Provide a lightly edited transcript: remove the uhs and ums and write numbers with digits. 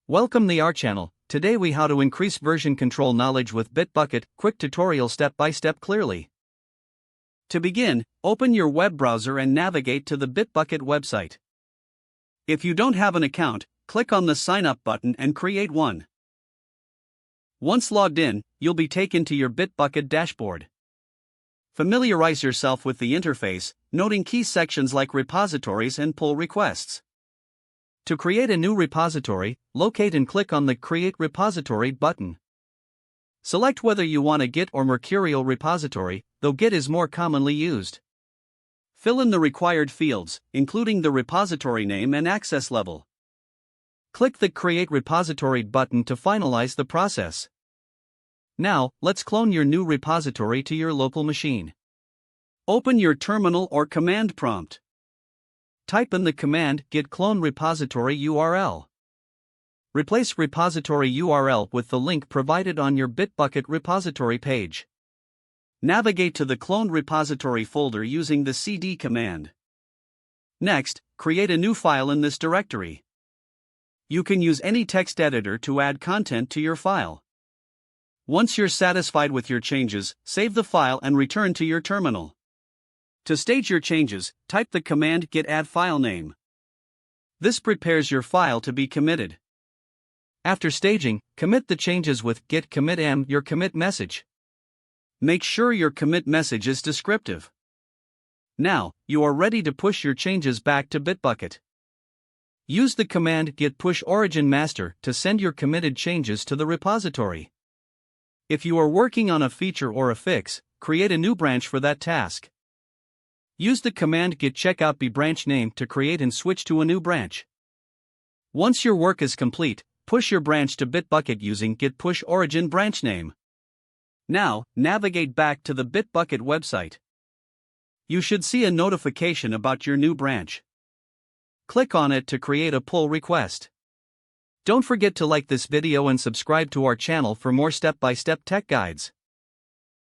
Welcome to our channel. Today we how to increase version control knowledge with Bitbucket, quick tutorial step by step clearly. To begin, open your web browser and navigate to the Bitbucket website. If you don't have an account, click on the sign up button and create one. Once logged in, you'll be taken to your Bitbucket dashboard. Familiarize yourself with the interface, noting key sections like repositories and pull requests. To create a new repository, locate and click on the Create Repository button. Select whether you want a Git or Mercurial repository, though Git is more commonly used. Fill in the required fields, including the repository name and access level. Click the Create Repository button to finalize the process. Now, let's clone your new repository to your local machine. Open your terminal or command prompt. Type in the command git clone repository URL. Replace repository URL with the link provided on your Bitbucket repository page. Navigate to the cloned repository folder using the cd command. Next, create a new file in this directory. You can use any text editor to add content to your file. Once you're satisfied with your changes, save the file and return to your terminal. To stage your changes, type the command git add file name. This prepares your file to be committed. After staging, commit the changes with git commit m your commit message. Make sure your commit message is descriptive. Now, you are ready to push your changes back to Bitbucket. Use the command git push origin master to send your committed changes to the repository. If you are working on a feature or a fix, create a new branch for that task. Use the command git checkout b branch name to create and switch to a new branch. Once your work is complete, push your branch to Bitbucket using git push origin branch name. Now, navigate back to the Bitbucket website. You should see a notification about your new branch. Click on it to create a pull request. Don't forget to like this video and subscribe to our channel for more step-by-step tech guides.